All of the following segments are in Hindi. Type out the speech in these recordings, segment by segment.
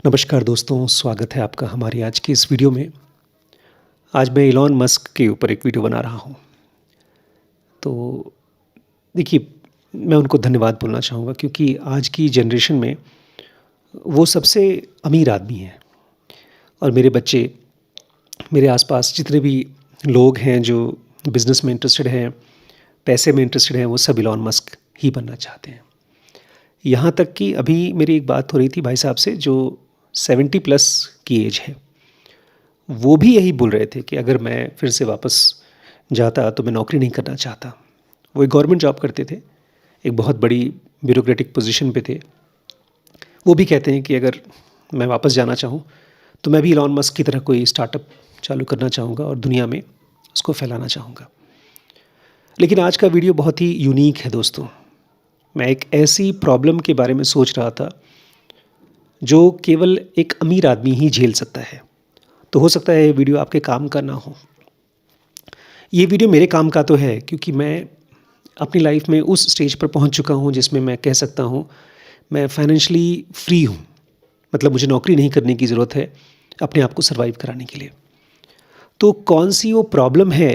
नमस्कार दोस्तों, स्वागत है आपका हमारी आज की इस वीडियो में। आज मैं इलॉन मस्क के ऊपर एक वीडियो बना रहा हूँ। तो देखिए, मैं उनको धन्यवाद बोलना चाहूँगा क्योंकि आज की जनरेशन में वो सबसे अमीर आदमी हैं और मेरे बच्चे, मेरे आसपास जितने भी लोग हैं जो बिज़नेस में इंटरेस्टेड हैं, पैसे में इंटरेस्टेड हैं, वो सब इलॉन मस्क ही बनना चाहते हैं। यहाँ तक कि अभी मेरी एक बात हो रही थी भाई साहब से जो 70 प्लस की एज है। वो भी यही बोल रहे थे कि अगर मैं फिर से वापस जाता तो मैं नौकरी नहीं करना चाहता। वो एक गवर्नमेंट जॉब करते थे, एक बहुत बड़ी ब्यूरोक्रेटिक पोजीशन पे थे। वो भी कहते हैं कि अगर मैं वापस जाना चाहूँ तो मैं भी इलॉन मस्क की तरह कोई स्टार्टअप चालू करना चाहूँगा और दुनिया में उसको फैलाना चाहूँगा। लेकिन आज का वीडियो बहुत ही यूनिक है दोस्तों। मैं एक ऐसी प्रॉब्लम के बारे में सोच रहा था जो केवल एक अमीर आदमी ही झेल सकता है। तो हो सकता है ये वीडियो आपके काम का ना हो। ये वीडियो मेरे काम का तो है क्योंकि मैं अपनी लाइफ में उस स्टेज पर पहुंच चुका हूं जिसमें मैं कह सकता हूं मैं फाइनेंशियली फ्री हूं। मतलब मुझे नौकरी नहीं करने की ज़रूरत है अपने आप को सर्वाइव कराने के लिए। तो कौन सी वो प्रॉब्लम है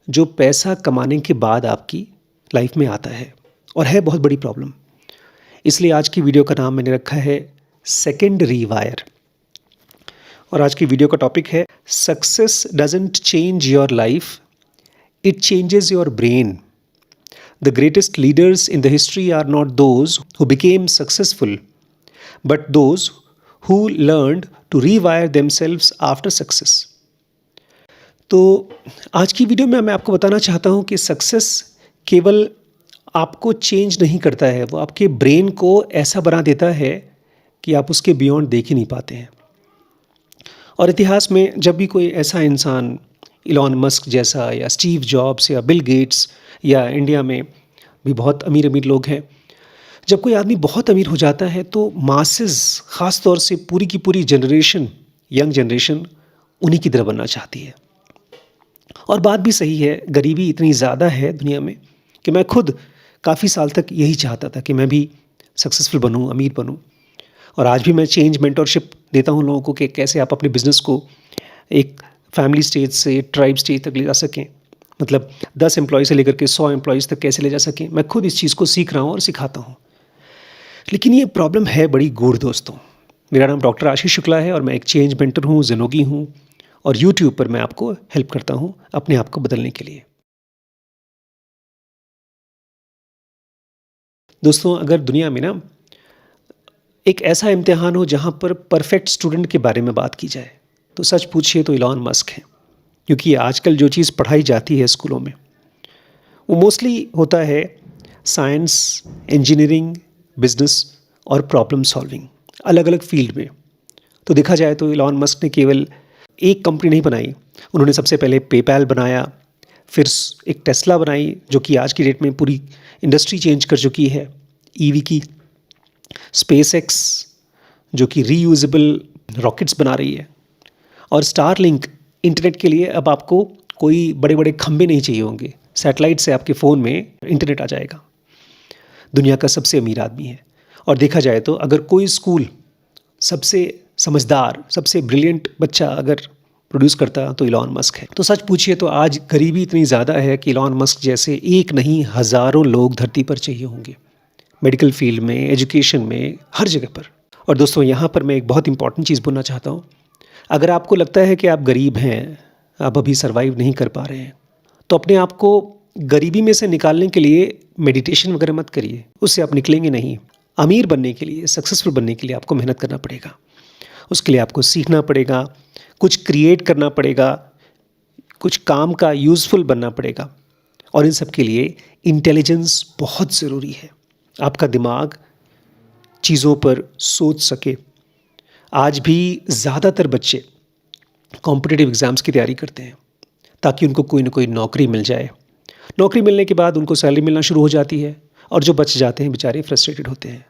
जो पैसा कमाने के बाद आपकी लाइफ में आता है और है बहुत बड़ी प्रॉब्लम। इसलिए आज की वीडियो का नाम मैंने रखा है सेकेंड रीवायर। और आज की वीडियो का टॉपिक है success doesn't change your life, it changes your brain. The greatest leaders in the history are not those who became successful but those who learned to rewire themselves after success. तो आज की वीडियो में मैं आपको बताना चाहता हूँ कि सक्सेस केवल आपको चेंज नहीं करता है, वो आपके ब्रेन को ऐसा बना देता है कि आप उसके बियॉन्ड देख ही नहीं पाते हैं। और इतिहास में जब भी कोई ऐसा इंसान इलॉन मस्क जैसा या स्टीव जॉब्स या बिल गेट्स या इंडिया में भी बहुत अमीर अमीर लोग हैं, जब कोई आदमी बहुत अमीर हो जाता है तो मासेस, ख़ास तौर से पूरी की पूरी जनरेशन, यंग जनरेशन उन्हीं की तरह बनना चाहती है। और बात भी सही है, गरीबी इतनी ज़्यादा है दुनिया में कि मैं खुद काफ़ी साल तक यही चाहता था कि मैं भी सक्सेसफुल बनूँ, अमीर बनूँ। और आज भी मैं चेंज मेंटरशिप देता हूँ लोगों को कि कैसे आप अपने बिज़नेस को एक फैमिली स्टेज से ट्राइब स्टेज तक ले जा सकें। मतलब 10 एम्प्लॉय से लेकर के 100 एम्प्लॉयज़ तक कैसे ले जा सकें। मैं खुद इस चीज़ को सीख रहा हूँ और सिखाता हूँ। लेकिन ये प्रॉब्लम है बड़ी गूढ़ दोस्तों। मेरा नाम डॉक्टर आशीष शुक्ला है और मैं एक चेंज मेंटर हूँ, ज़िनोगी हूँ और यूट्यूब पर मैं आपको हेल्प करता हूँ अपने आप को बदलने के लिए। दोस्तों, अगर दुनिया में ना एक ऐसा इम्तिहान हो जहाँ पर परफेक्ट स्टूडेंट के बारे में बात की जाए तो सच पूछिए तो इलॉन मस्क है। क्योंकि आजकल जो चीज़ पढ़ाई जाती है स्कूलों में वो मोस्टली होता है साइंस, इंजीनियरिंग, बिजनेस और प्रॉब्लम सॉल्विंग, अलग अलग फील्ड में। तो देखा जाए तो इलॉन मस्क ने केवल एक कंपनी नहीं बनाई। उन्होंने सबसे पहले पेपैल बनाया, फिर एक टेस्ला बनाई जो कि आज की डेट में पूरी इंडस्ट्री चेंज कर चुकी है, ईवी की। स्पेसएक्स जो कि रीयूजेबल रॉकेट्स बना रही है। और स्टारलिंक इंटरनेट के लिए अब आपको कोई बड़े बड़े खंभे नहीं चाहिए होंगे, सैटेलाइट से आपके फ़ोन में इंटरनेट आ जाएगा। दुनिया का सबसे अमीर आदमी है। और देखा जाए तो अगर कोई स्कूल सबसे समझदार, सबसे ब्रिलियंट बच्चा अगर प्रोड्यूस करता तो इलॉन मस्क है। तो सच पूछिए तो आज गरीबी इतनी ज़्यादा है कि इलॉन मस्क जैसे एक नहीं हज़ारों लोग धरती पर चाहिए होंगे, मेडिकल फील्ड में, एजुकेशन में, हर जगह पर। और दोस्तों, यहाँ पर मैं एक बहुत इंपॉर्टेंट चीज़ बोलना चाहता हूँ। अगर आपको लगता है कि आप गरीब हैं, आप अभी सर्वाइव नहीं कर पा रहे हैं, तो अपने आप को गरीबी में से निकालने के लिए मेडिटेशन वगैरह मत करिए, उससे आप निकलेंगे नहीं। अमीर बनने के लिए, सक्सेसफुल बनने के लिए आपको मेहनत करना पड़ेगा। उसके लिए आपको सीखना पड़ेगा, कुछ क्रिएट करना पड़ेगा, कुछ काम का यूज़फुल बनना पड़ेगा। और इन सब के लिए इंटेलिजेंस बहुत ज़रूरी है। आपका दिमाग चीज़ों पर सोच सके। आज भी ज़्यादातर बच्चे कॉम्पिटिटिव एग्ज़ाम्स की तैयारी करते हैं ताकि उनको कोई ना कोई नौकरी मिल जाए। नौकरी मिलने के बाद उनको सैलरी मिलना शुरू हो जाती है और जो बच जाते हैं बेचारे फ्रस्ट्रेटेड होते हैं।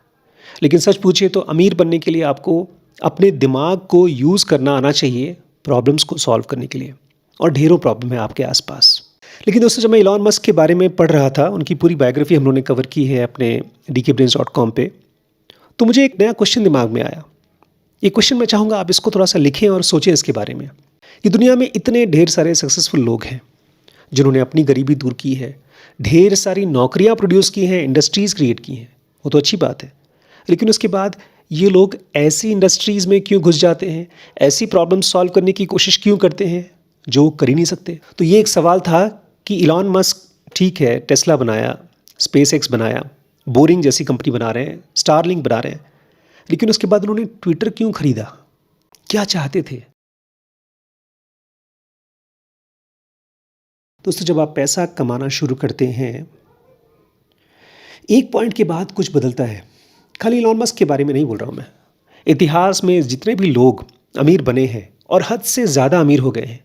लेकिन सच पूछिए तो अमीर बनने के लिए आपको अपने दिमाग को यूज़ करना आना चाहिए प्रॉब्लम्स को सॉल्व करने के लिए। और ढेरों प्रॉब्लम है आपके आसपास। लेकिन दोस्तों, जब मैं इलॉन मस्क के बारे में पढ़ रहा था, उनकी पूरी बायोग्राफी हम लोगों ने कवर की है अपने dkbrains.com पे, तो मुझे एक नया क्वेश्चन दिमाग में आया ये क्वेश्चन मैं चाहूँगा आप इसको थोड़ा-सा लिखें और सोचें इसके बारे में, कि दुनिया में इतने ढेर सारे सक्सेसफुल लोग हैं, जिन्होंने अपनी गरीबी दूर की है, ढेर सारी नौकरियाँ प्रोड्यूस की हैं, इंडस्ट्रीज़ क्रिएट की हैं, वो तो अच्छी बात है। लेकिन उसके बाद ये लोग ऐसी इंडस्ट्रीज़ में क्यों घुस जाते हैं, ऐसी प्रॉब्लम सॉल्व करने की कोशिश क्यों करते हैं, जो कर ही नहीं सकते? तो ये एक सवाल था कि इलॉन मस्क ठीक है, टेस्ला बनाया, स्पेसएक्स बनाया, बोरिंग जैसी कंपनी बना रहे हैं, स्टारलिंक बना रहे हैं, लेकिन उसके बाद उन्होंने ट्विटर क्यों खरीदा? क्या चाहते थे? दोस्तों, जब आप पैसा कमाना शुरू करते हैं, एक पॉइंट के बाद कुछ बदलता है। खाली इलॉन मस्क के बारे में नहीं बोल रहा हूँ मैं। इतिहास में जितने भी लोग अमीर बने हैं और हद से ज़्यादा अमीर हो गए हैं,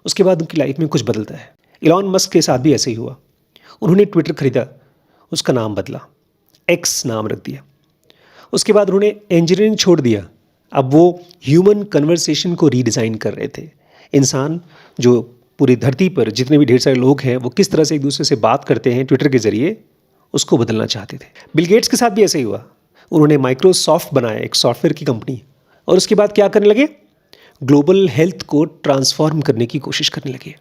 उसके बाद उनकी लाइफ में कुछ बदलता है। इलॉन मस्क के साथ भी ऐसे ही हुआ। उन्होंने ट्विटर खरीदा, उसका नाम बदला, एक्स नाम रख दिया। उसके बाद उन्होंने इंजीनियरिंग छोड़ दिया। अब वो ह्यूमन कन्वर्सेशन को रीडिज़ाइन कर रहे थे। इंसान जो पूरी धरती पर जितने भी ढेर सारे लोग हैं, वो किस तरह से एक दूसरे से बात करते हैं ट्विटर के ज़रिए, उसको बदलना चाहते थे। बिल गेट्स के साथ भी ऐसा ही हुआ। उन्होंने माइक्रोसॉफ्ट बनाया, एक सॉफ्टवेयर की कंपनी, और उसके बाद क्या करने लगे? ग्लोबल हेल्थ को ट्रांसफॉर्म करने की कोशिश करने लगे।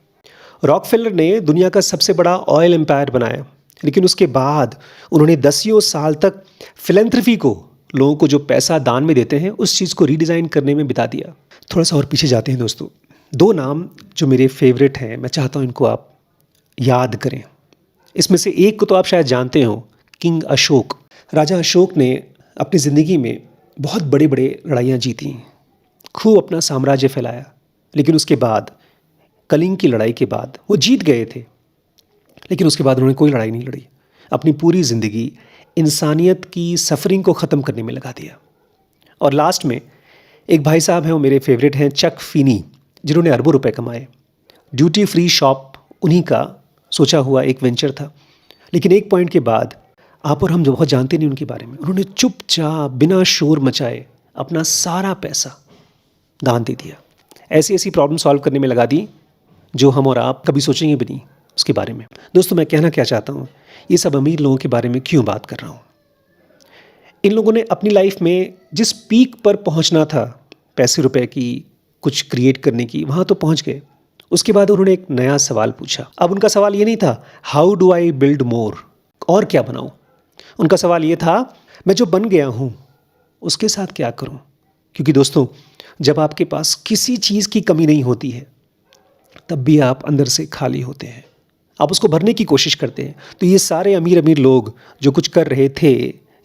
रॉकफेलर ने दुनिया का सबसे बड़ा ऑयल एम्पायर बनाया, लेकिन उसके बाद उन्होंने दसियों साल तक फिलैंथ्रफी को, लोगों को जो पैसा दान में देते हैं, उस चीज़ को रीडिज़ाइन करने में बिता दिया। थोड़ा सा और पीछे जाते हैं दोस्तों। दो नाम जो मेरे फेवरेट हैं, मैं चाहता हूँ इनको आप याद करें। इसमें से एक को तो आप शायद जानते हो, किंग अशोक। राजा अशोक ने अपनी ज़िंदगी में बहुत बड़े बड़े लड़ाइयाँ जीती, खूब अपना साम्राज्य फैलाया, लेकिन उसके बाद कलिंग की लड़ाई के बाद वो जीत गए थे, लेकिन उसके बाद उन्होंने कोई लड़ाई नहीं लड़ी। अपनी पूरी ज़िंदगी इंसानियत की सफ़रिंग को ख़त्म करने में लगा दिया। और लास्ट में एक भाई साहब हैं, वो मेरे फेवरेट हैं, चक फीनी, जिन्होंने अरबों रुपए कमाए। ड्यूटी फ्री शॉप उन्हीं का सोचा हुआ एक वेंचर था, लेकिन एक पॉइंट के बाद आप और हम जो बहुत जानते नहीं उनके बारे में, उन्होंने चुपचाप बिना शोर मचाए अपना सारा पैसा दान दे दिया। ऐसी ऐसी प्रॉब्लम सॉल्व करने में लगा दी जो हम और आप कभी सोचेंगे भी नहीं उसके बारे में। दोस्तों, मैं कहना क्या चाहता हूँ, ये सब अमीर लोगों के बारे में क्यों बात कर रहा हूँ? इन लोगों ने अपनी लाइफ में जिस पीक पर पहुँचना था, पैसे रुपए की, कुछ क्रिएट करने की, वहाँ तो पहुँच गए। उसके बाद उन्होंने एक नया सवाल पूछा। अब उनका सवाल ये नहीं था how do I build more, और क्या बनाऊँ। उनका सवाल ये था मैं जो बन गया हूँ उसके साथ क्या करूँ। क्योंकि दोस्तों, जब आपके पास किसी चीज़ की कमी नहीं होती है, तब भी आप अंदर से खाली होते हैं, आप उसको भरने की कोशिश करते हैं। तो ये सारे अमीर अमीर लोग जो कुछ कर रहे थे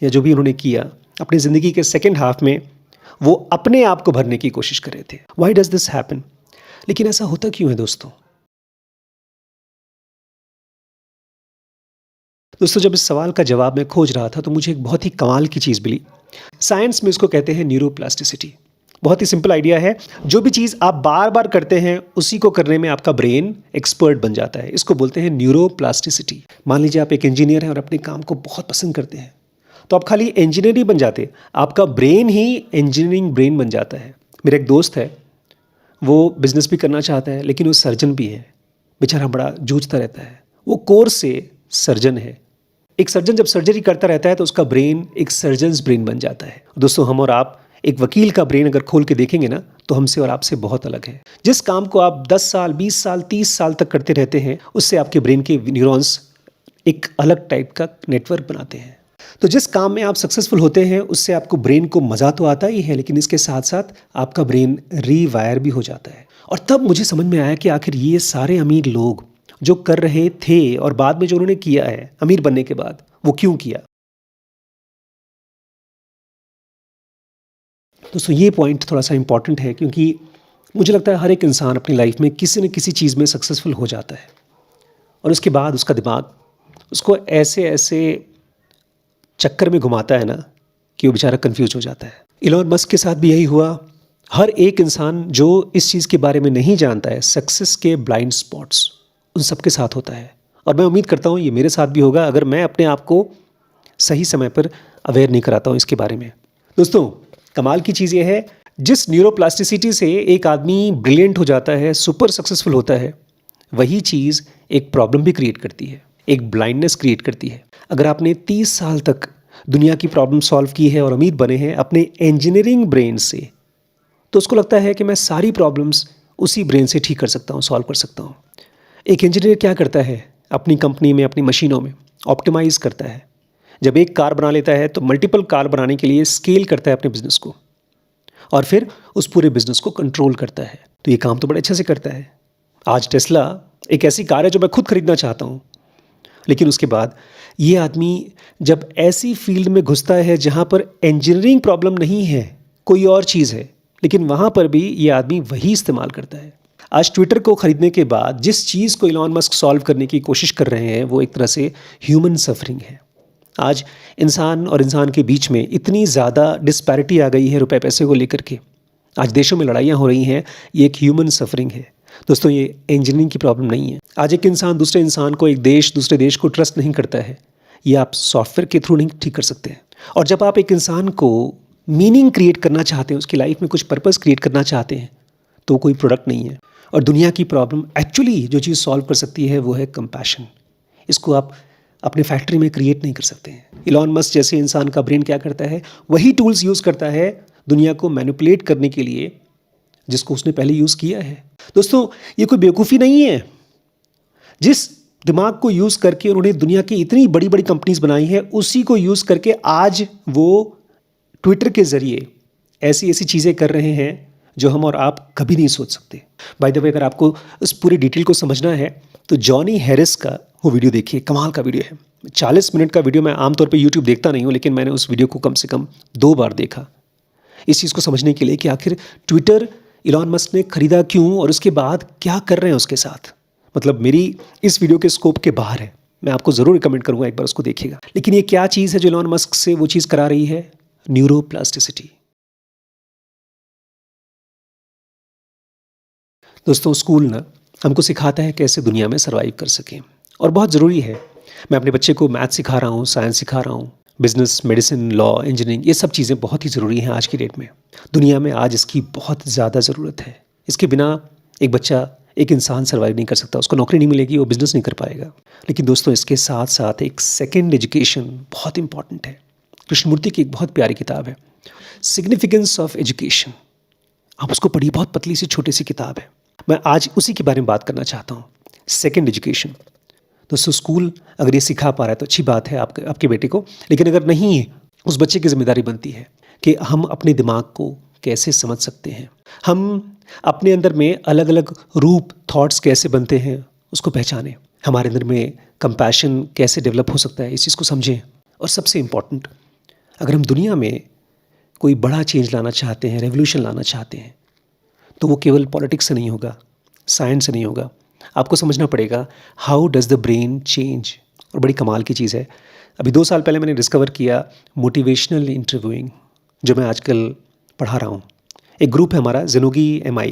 या जो भी उन्होंने किया अपनी ज़िंदगी के सेकेंड हाफ में, वो अपने आप को भरने की कोशिश कर रहे थे। Why does this happen? लेकिन ऐसा होता क्यों है दोस्तों? दोस्तों, जब इस सवाल का जवाब मैं खोज रहा था, तो मुझे एक बहुत ही कमाल की चीज़ मिली। साइंस में इसको कहते हैं न्यूरोप्लास्टिसिटी। बहुत ही सिंपल आइडिया है। जो भी चीज़ आप बार बार करते हैं, उसी को करने में आपका ब्रेन एक्सपर्ट बन जाता है। इसको बोलते हैं न्यूरोप्लास्टिसिटी। मान लीजिए आप एक इंजीनियर हैं और अपने काम को बहुत पसंद करते हैं, तो आप खाली इंजीनियर ही बन जाते, आपका ब्रेन ही इंजीनियरिंग ब्रेन बन जाता है। मेरा एक दोस्त है, वो बिज़नेस भी करना चाहता है, लेकिन वो सर्जन भी है। बेचारा बड़ा जूझता रहता है। वो कोर्स से सर्जन है। एक सर्जन जब सर्जरी करता रहता है, तो उसका ब्रेन एक सर्जन्स ब्रेन बन जाता है। दोस्तों, हम और आप एक वकील का ब्रेन अगर खोल के देखेंगे ना, तो हमसे और आपसे बहुत अलग है। जिस काम को आप 10 साल, 20 साल, 30 साल तक करते रहते हैं, उससे आपके ब्रेन के न्यूरॉन्स एक अलग टाइप का नेटवर्क बनाते हैं। तो जिस काम में आप सक्सेसफुल होते हैं, उससे आपको ब्रेन को मज़ा तो आता ही है, लेकिन इसके साथ साथ आपका ब्रेन रीवायर भी हो जाता है। और तब मुझे समझ में आया कि आखिर ये सारे अमीर लोग जो कर रहे थे और बाद में जो उन्होंने किया है अमीर बनने के बाद, वो क्यों किया। दोस्तों, ये पॉइंट थोड़ा सा इंपॉर्टेंट है, क्योंकि मुझे लगता है हर एक इंसान अपनी लाइफ में किसी न किसी चीज़ में सक्सेसफुल हो जाता है, और उसके बाद उसका दिमाग उसको ऐसे ऐसे चक्कर में घुमाता है ना, कि वो बेचारा कंफ्यूज हो जाता है। इलॉन मस्क के साथ भी यही हुआ। हर एक इंसान जो इस चीज़ के बारे में नहीं जानता है, सक्सेस के ब्लाइंड स्पॉट्स उन सब के साथ होता है। और मैं उम्मीद करता हूँ ये मेरे साथ भी होगा, अगर मैं अपने आप को सही समय पर अवेयर नहीं कराता हूँ इसके बारे में। दोस्तों, कमाल की चीज़ ये है, जिस न्यूरोप्लास्टिसिटी से एक आदमी ब्रिलियंट हो जाता है, सुपर सक्सेसफुल होता है, वही चीज़ एक प्रॉब्लम भी क्रिएट करती है, एक ब्लाइंडनेस क्रिएट करती है। अगर आपने 30 साल तक दुनिया की प्रॉब्लम सॉल्व की है और अमीर बने हैं अपने इंजीनियरिंग ब्रेन से, तो उसको लगता है कि मैं सारी प्रॉब्लम्स उसी ब्रेन से ठीक कर सकता हूँ, सॉल्व कर सकता हूँ। एक इंजीनियर क्या करता है अपनी कंपनी में, अपनी मशीनों में ऑप्टिमाइज़ करता है। जब एक कार बना लेता है तो मल्टीपल कार बनाने के लिए स्केल करता है अपने बिज़नेस को और फिर उस पूरे बिज़नेस को कंट्रोल करता है। तो ये काम तो बड़े अच्छे से करता है। आज टेस्ला एक ऐसी कार है जो मैं खुद खरीदना चाहता हूँ। लेकिन उसके बाद ये आदमी जब ऐसी फील्ड में घुसता है जहाँ पर इंजीनियरिंग प्रॉब्लम नहीं है, कोई और चीज़ है, लेकिन वहाँ पर भी ये आदमी वही इस्तेमाल करता है। आज ट्विटर को खरीदने के बाद जिस चीज़ को इलॉन मस्क सॉल्व करने की कोशिश कर रहे हैं वो एक तरह से ह्यूमन सफरिंग है। आज इंसान और इंसान के बीच में इतनी ज़्यादा डिस्पैरिटी आ गई है रुपए पैसे को लेकर के। आज देशों में लड़ाइयाँ हो रही हैं, ये एक ह्यूमन सफरिंग है। दोस्तों, ये इंजीनियरिंग की प्रॉब्लम नहीं है। आज एक इंसान दूसरे इंसान को, एक देश दूसरे देश को ट्रस्ट नहीं करता है, ये आप सॉफ्टवेयर के थ्रू नहीं ठीक कर सकते हैं। और जब आप एक इंसान को मीनिंग क्रिएट करना चाहते हैं, उसकी लाइफ में कुछ पर्पस क्रिएट करना चाहते हैं, तो कोई प्रोडक्ट नहीं है। और दुनिया की प्रॉब्लम एक्चुअली जो चीज़ सॉल्व कर सकती है वो है कंपैशन। इसको आप अपने फैक्ट्री में क्रिएट नहीं कर सकते हैं। इलॉन मस्क जैसे इंसान का ब्रेन क्या करता है, वही टूल्स यूज़ करता है दुनिया को मैनिपुलेट करने के लिए जिसको उसने पहले यूज़ किया है। दोस्तों, ये कोई बेवकूफ़ी नहीं है। जिस दिमाग को यूज़ करके उन्होंने दुनिया की इतनी बड़ी बड़ी कंपनीज बनाई हैं, उसी को यूज़ करके आज वो ट्विटर के ज़रिए ऐसी ऐसी चीज़ें कर रहे हैं जो हम और आप कभी नहीं सोच सकते। बाय द वे, अगर आपको इस पूरी डिटेल को समझना है तो जॉनी हैरिस का वो वीडियो देखिए, कमाल का वीडियो है। 40 मिनट का वीडियो मैं आमतौर पे यूट्यूब देखता नहीं हूँ, लेकिन मैंने उस वीडियो को कम से कम 2 बार देखा इस चीज़ को समझने के लिए कि आखिर ट्विटर इलॉन मस्क ने खरीदा क्यों और उसके बाद क्या कर रहे हैं उसके साथ। मतलब मेरी इस वीडियो के स्कोप के बाहर है। मैं आपको ज़रूर रिकमेंड करूँगा, एक बार उसको देखिएगा। लेकिन ये क्या चीज़ है जो इलॉन मस्क से वो चीज़ करा रही है? न्यूरोप्लास्टिसिटी। दोस्तों, स्कूल ना हमको सिखाता है कैसे दुनिया में सर्वाइव कर सकें, और बहुत ज़रूरी है। मैं अपने बच्चे को मैथ सिखा रहा हूँ, साइंस सिखा रहा हूँ, बिजनेस, मेडिसिन, लॉ, इंजीनियरिंग, ये सब चीज़ें बहुत ही ज़रूरी हैं आज की डेट में। दुनिया में आज इसकी बहुत ज़्यादा ज़रूरत है। इसके बिना एक बच्चा, एक इंसान सर्वाइव नहीं कर सकता। उसको नौकरी नहीं मिलेगी, वो बिज़नेस नहीं कर पाएगा। लेकिन दोस्तों, इसके साथ साथ एक सेकेंड एजुकेशन बहुत इंपॉर्टेंट है। कृष्णमूर्ति की एक बहुत प्यारी किताब है, सिग्निफिकेंस ऑफ एजुकेशन। आप उसको पढ़िए, बहुत पतली सी छोटी सी किताब है। मैं आज उसी के बारे में बात करना चाहता हूँ, सेकेंड एजुकेशन। दोस्तों, स्कूल अगर ये सिखा पा रहा है तो अच्छी बात है आपके बेटे को, लेकिन अगर नहीं, उस बच्चे की जिम्मेदारी बनती है कि हम अपने दिमाग को कैसे समझ सकते हैं, हम अपने अंदर में अलग अलग रूप, थॉट्स कैसे बनते हैं उसको पहचानें, हमारे अंदर में कंपैशन कैसे डेवलप हो सकता है इस चीज़ को समझें। और सबसे इम्पॉर्टेंट, अगर हम दुनिया में कोई बड़ा चेंज लाना चाहते हैं, रेवोल्यूशन लाना चाहते हैं, तो वो केवल पॉलिटिक्स से नहीं होगा, साइंस से नहीं होगा। आपको समझना पड़ेगा how does the brain change. और बड़ी कमाल की चीज़ है, अभी 2 साल पहले मैंने डिस्कवर किया मोटिवेशनल इंटरव्यूइंग, जो मैं आजकल पढ़ा रहा हूँ। एक ग्रुप है हमारा ज़ेनोगी MI,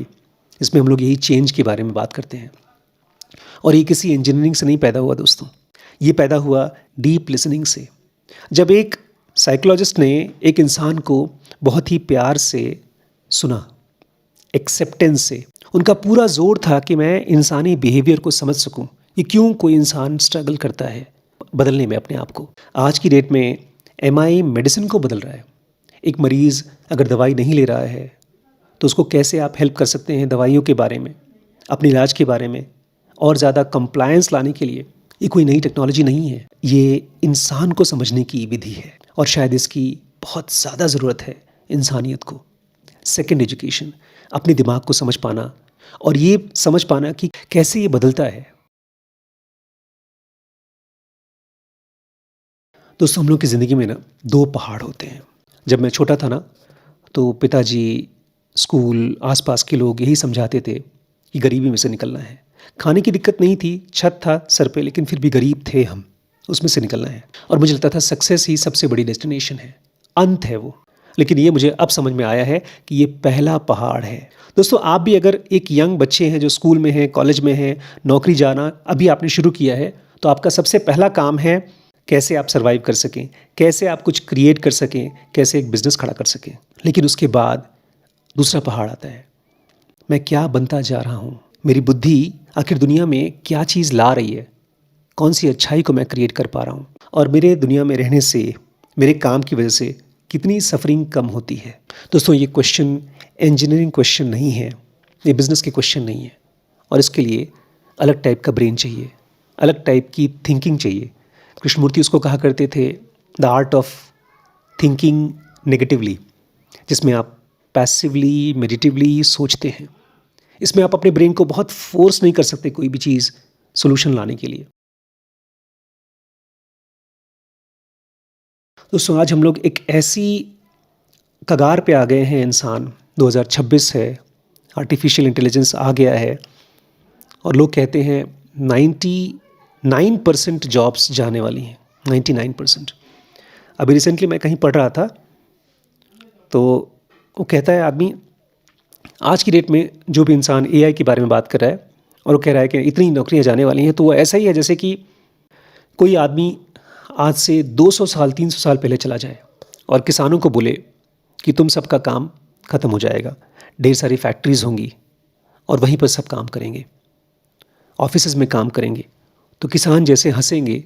इसमें हम लोग यही चेंज के बारे में बात करते हैं। और ये किसी इंजीनियरिंग से नहीं पैदा हुआ दोस्तों, ये पैदा हुआ डीप लिसनिंग से। जब एक साइकोलॉजिस्ट ने एक इंसान को बहुत ही प्यार से सुना, एक्सेप्टेंस से, उनका पूरा जोर था कि मैं इंसानी बिहेवियर को समझ सकूं, ये क्यों कोई इंसान स्ट्रगल करता है बदलने में अपने आप को। आज की डेट में MI मेडिसिन को बदल रहा है। एक मरीज़ अगर दवाई नहीं ले रहा है तो उसको कैसे आप हेल्प कर सकते हैं दवाइयों के बारे में, अपने इलाज के बारे में, और ज़्यादा कंप्लायंस लाने के लिए। ये कोई नई टेक्नोलॉजी नहीं है, ये इंसान को समझने की विधि है, और शायद इसकी बहुत ज़्यादा ज़रूरत है इंसानियत को। सेकेंड एजुकेशन, अपने दिमाग को समझ पाना और ये समझ पाना कि कैसे ये बदलता है। दोस्तों, हम लोग की ज़िंदगी में ना 2 पहाड़ होते हैं। जब मैं छोटा था ना, तो पिताजी, स्कूल, आसपास के लोग यही समझाते थे कि गरीबी में से निकलना है। खाने की दिक्कत नहीं थी, छत था सर पे, लेकिन फिर भी गरीब थे हम, उसमें से निकलना है। और मुझे लगता था सक्सेस ही सबसे बड़ी डेस्टिनेशन है, अंत है वो। लेकिन ये मुझे अब समझ में आया है कि ये पहला पहाड़ है। दोस्तों, आप भी अगर एक यंग बच्चे हैं जो स्कूल में हैं, कॉलेज में हैं, नौकरी जाना अभी आपने शुरू किया है, तो आपका सबसे पहला काम है कैसे आप सर्वाइव कर सकें, कैसे आप कुछ क्रिएट कर सकें, कैसे एक बिज़नेस खड़ा कर सकें। लेकिन उसके बाद दूसरा पहाड़ आता है, मैं क्या बनता जा रहा हूँ, मेरी बुद्धि आखिर दुनिया में क्या चीज़ ला रही है, कौन सी अच्छाई को मैं क्रिएट कर पा रहा हूँ, और मेरे दुनिया में रहने से, मेरे काम की वजह से कितनी सफरिंग कम होती है। दोस्तों ये क्वेश्चन इंजीनियरिंग क्वेश्चन नहीं है, ये बिजनेस के क्वेश्चन नहीं है, और इसके लिए अलग टाइप का ब्रेन चाहिए, अलग टाइप की थिंकिंग चाहिए। कृष्णमूर्ति उसको कहा करते थे the art of thinking negatively, जिसमें आप पैसिवली मेडिटिवली सोचते हैं। इसमें आप अपने ब्रेन को बहुत फोर्स नहीं कर सकते कोई भी चीज़ सोल्यूशन लाने के लिए। दोस्तों आज हम लोग एक ऐसी कगार पे आ गए हैं, इंसान 2026 है, आर्टिफिशियल इंटेलिजेंस आ गया है, और लोग कहते हैं 99% जॉब्स जाने वाली हैं, 99%। अभी रिसेंटली मैं कहीं पढ़ रहा था, तो वो कहता है आदमी, आज की डेट में जो भी इंसान एआई के बारे में बात कर रहा है और वो कह रहा है कि इतनी नौकरियां जाने वाली हैं, तो वो ऐसा ही है जैसे कि कोई आदमी आज से 200 साल 300 साल पहले चला जाए और किसानों को बोले कि तुम सबका काम ख़त्म हो जाएगा, ढेर सारी फैक्ट्रीज़ होंगी और वहीं पर सब काम करेंगे, ऑफिसेज में काम करेंगे। तो किसान जैसे हंसेंगे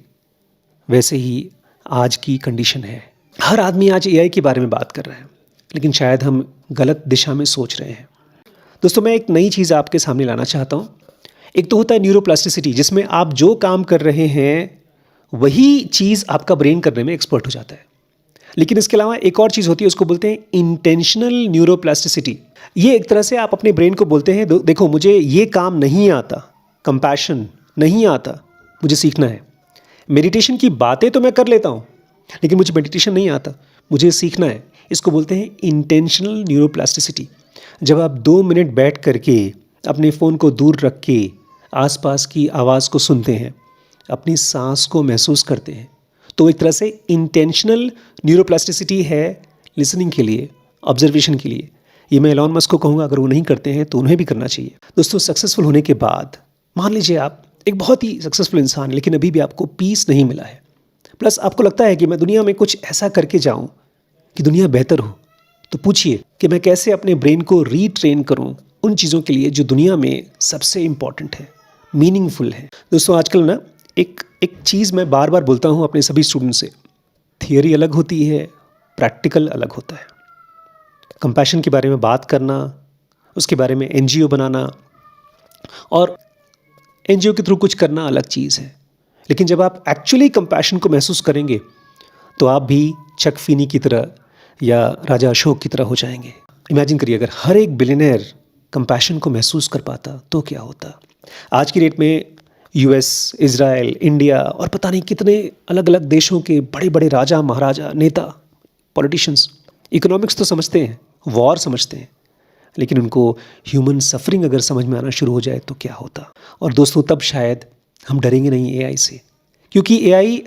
वैसे ही आज की कंडीशन है। हर आदमी आज एआई के बारे में बात कर रहा है, लेकिन शायद हम गलत दिशा में सोच रहे हैं। दोस्तों मैं एक नई चीज़ आपके सामने लाना चाहता हूँ। एक तो होता है न्यूरोप्लास्टिसिटी, जिसमें आप जो काम कर रहे हैं वही चीज़ आपका ब्रेन करने में एक्सपर्ट हो जाता है। लेकिन इसके अलावा एक और चीज़ होती है, उसको बोलते हैं इंटेंशनल न्यूरोप्लास्टिसिटी। ये एक तरह से आप अपने ब्रेन को बोलते हैं देखो मुझे ये काम नहीं आता, कंपैशन नहीं आता, मुझे सीखना है। मेडिटेशन की बातें तो मैं कर लेता हूँ, लेकिन मुझे मेडिटेशन नहीं आता, मुझे सीखना है। इसको बोलते हैं इंटेंशनल न्यूरोप्लास्टिसिटी। जब आप 2 मिनट बैठ करके अपने फ़ोन को दूर रख के आसपास की आवाज़ को सुनते हैं, अपनी सांस को महसूस करते हैं, तो एक तरह से इंटेंशनल न्यूरोप्लास्टिसिटी है लिसनिंग के लिए, ऑब्जर्वेशन के लिए। ये मैं एलॉन मस्क को कहूँगा, अगर वो नहीं करते हैं तो उन्हें भी करना चाहिए। दोस्तों सक्सेसफुल होने के बाद मान लीजिए आप एक बहुत ही सक्सेसफुल इंसान है, लेकिन अभी भी आपको पीस नहीं मिला है, प्लस आपको लगता है कि मैं दुनिया में कुछ ऐसा करके जाऊँ कि दुनिया बेहतर हो, तो पूछिए कि मैं कैसे अपने ब्रेन को रीट्रेन करूं उन चीज़ों के लिए जो दुनिया में सबसे इम्पॉर्टेंट है, मीनिंगफुल है। दोस्तों आजकल ना एक चीज़ मैं बार बार बोलता हूं अपने सभी स्टूडेंट से, थियोरी अलग होती है, प्रैक्टिकल अलग होता है। कंपैशन के बारे में बात करना, उसके बारे में एनजीओ बनाना और एनजीओ के थ्रू कुछ करना अलग चीज़ है। लेकिन जब आप एक्चुअली कंपैशन को महसूस करेंगे तो आप भी चक फीनी की तरह या राजा अशोक की तरह हो जाएंगे। इमेजिन करिए अगर हर एक बिलियनर कंपैशन को महसूस कर पाता तो क्या होता। आज की डेट में यूएस, इजराइल, इंडिया और पता नहीं कितने अलग अलग देशों के बड़े बड़े राजा, महाराजा, नेता, पॉलिटिशियंस इकोनॉमिक्स तो समझते हैं, वॉर समझते हैं, लेकिन उनको ह्यूमन सफरिंग अगर समझ में आना शुरू हो जाए तो क्या होता। और दोस्तों तब शायद हम डरेंगे नहीं एआई से, क्योंकि एआई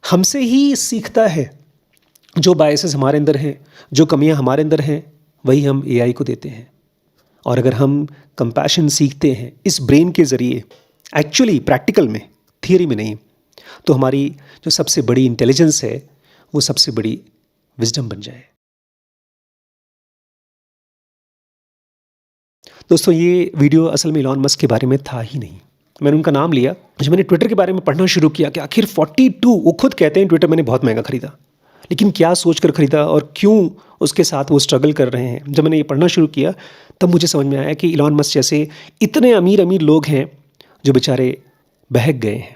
हमसे ही सीखता है। जो बायसेस हमारे अंदर हैं, जो कमियां हमारे अंदर हैं, वही हम एआई को देते हैं। और अगर हम कंपैशन सीखते हैं इस ब्रेन के ज़रिए, एक्चुअली प्रैक्टिकल में, थियरी में नहीं, तो हमारी जो सबसे बड़ी इंटेलिजेंस है वो सबसे बड़ी विजडम बन जाए। दोस्तों ये वीडियो असल में इलॉन मस्क के बारे में था ही नहीं। मैंने उनका नाम लिया जब मैंने ट्विटर के बारे में पढ़ना शुरू किया कि आखिर 42, वो खुद कहते हैं ट्विटर मैंने बहुत महंगा खरीदा, लेकिन क्या सोचकर खरीदा और क्यों उसके साथ वो स्ट्रगल कर रहे हैं। जब मैंने ये पढ़ना शुरू किया तब मुझे समझ में आया कि इलॉन मस्क जैसे इतने अमीर अमीर लोग हैं जो बेचारे बहक गए हैं।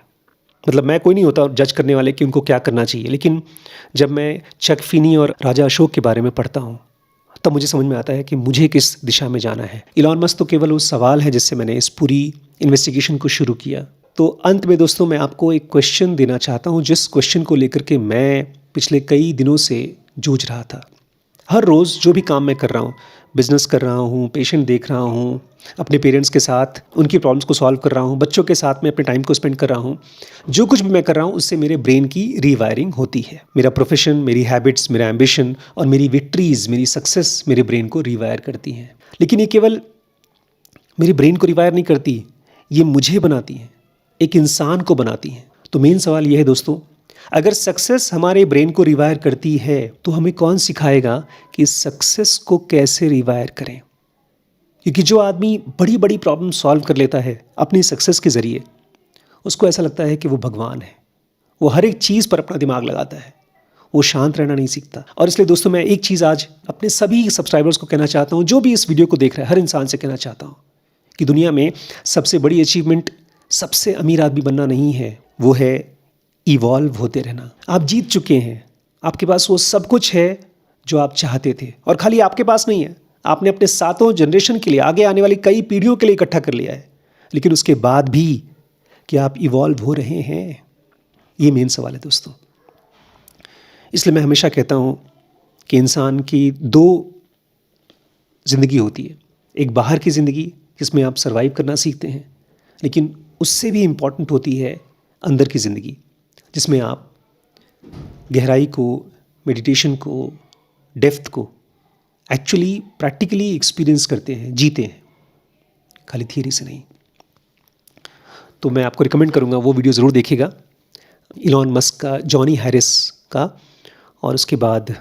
मतलब मैं कोई नहीं होता जज करने वाले कि उनको क्या करना चाहिए, लेकिन जब मैं चक फीनी और राजा अशोक के बारे में पढ़ता हूँ तब मुझे समझ में आता है कि मुझे किस दिशा में जाना है। इलॉन मस्क तो केवल वो सवाल है जिससे मैंने इस पूरी इन्वेस्टिगेशन को शुरू किया। तो अंत में दोस्तों मैं आपको एक क्वेश्चन देना चाहता हूँ, जिस क्वेश्चन को लेकर के मैं पिछले कई दिनों से जूझ रहा था। हर रोज़ जो भी काम मैं कर रहा हूँ, बिजनेस कर रहा हूँ, पेशेंट देख रहा हूँ, अपने पेरेंट्स के साथ उनकी प्रॉब्लम्स को सॉल्व कर रहा हूँ, बच्चों के साथ में अपने टाइम को स्पेंड कर रहा हूँ, जो कुछ भी मैं कर रहा हूँ उससे मेरे ब्रेन की रीवायरिंग होती है। मेरा प्रोफेशन, मेरी हैबिट्स, मेरा एम्बिशन और मेरी विक्ट्रीज, मेरी सक्सेस मेरे ब्रेन को रीवायर करती हैं। लेकिन ये केवल मेरे ब्रेन को रिवायर नहीं करती, ये मुझे बनाती हैं, एक इंसान को बनाती हैं। तो मेन सवाल ये है दोस्तों, अगर सक्सेस हमारे ब्रेन को रिवायर करती है तो हमें कौन सिखाएगा कि सक्सेस को कैसे रिवायर करें। क्योंकि जो आदमी बड़ी बड़ी प्रॉब्लम सॉल्व कर लेता है अपनी सक्सेस के ज़रिए, उसको ऐसा लगता है कि वो भगवान है। वो हर एक चीज़ पर अपना दिमाग लगाता है, वो शांत रहना नहीं सीखता। और इसलिए दोस्तों मैं एक चीज़ आज अपने सभी सब्सक्राइबर्स को कहना चाहता हूँ, जो भी इस वीडियो को देख रहा है, हर इंसान से कहना चाहता हूँ कि दुनिया में सबसे बड़ी अचीवमेंट सबसे अमीर आदमी बनना नहीं है, वो है इवॉल्व होते रहना। आप जीत चुके हैं, आपके पास वो सब कुछ है जो आप चाहते थे, और खाली आपके पास नहीं है, आपने अपने सातों जनरेशन के लिए, आगे आने वाली कई पीढ़ियों के लिए इकट्ठा कर लिया है। लेकिन उसके बाद भी क्या आप इवॉल्व हो रहे हैं, ये मेन सवाल है दोस्तों। इसलिए मैं हमेशा कहता हूँ कि इंसान की दो ज़िंदगी होती है, एक बाहर की ज़िंदगी जिसमें आप सर्वाइव करना सीखते हैं, लेकिन उससे भी इम्पॉर्टेंट होती है अंदर की ज़िंदगी, जिसमें आप गहराई को, मेडिटेशन को, डेप्थ को एक्चुअली प्रैक्टिकली एक्सपीरियंस करते हैं, जीते हैं, खाली थियरी से नहीं। तो मैं आपको रिकमेंड करूँगा वो वीडियो ज़रूर देखिएगा, इलॉन मस्क का, जॉनी हैरिस का, और उसके बाद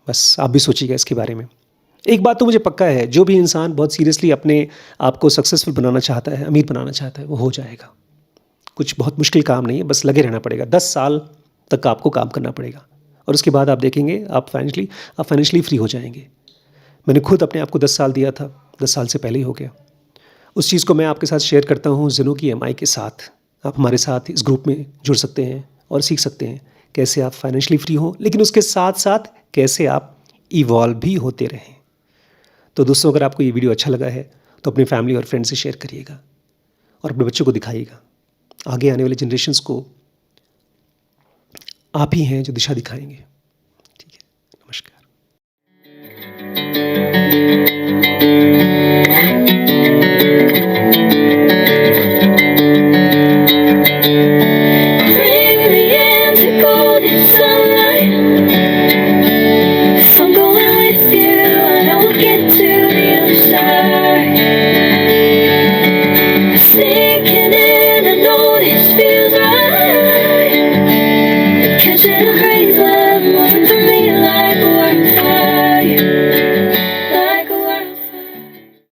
बस आप भी सोचिएगा इसके बारे में। एक बात तो मुझे पक्का है, जो भी इंसान बहुत सीरियसली अपने आप को सक्सेसफुल बनाना चाहता है, अमीर बनाना चाहता है, वो हो जाएगा। कुछ बहुत मुश्किल काम नहीं है, बस लगे रहना पड़ेगा। 10 साल तक आपको काम करना पड़ेगा, और उसके बाद आप देखेंगे आप फाइनेंशियली फ्री हो जाएंगे। मैंने खुद अपने आप को 10 साल दिया था, 10 साल से पहले ही हो गया। उस चीज़ को मैं आपके साथ शेयर करता हूँ ज़ेनो की EMI के साथ। आप हमारे साथ इस ग्रुप में जुड़ सकते हैं और सीख सकते हैं कैसे आप फाइनेंशियली फ्री हो, लेकिन उसके साथ साथ कैसे आप इवॉल्व भी होते रहें। तो दोस्तों, अगर आपको ये वीडियो अच्छा लगा है तो अपने फैमिली और फ्रेंड से शेयर करिएगा और अपने बच्चों को दिखाइएगा। आगे आने वाले जनरेशन्स को आप ही हैं जो दिशा दिखाएंगे। ठीक है, नमस्कार।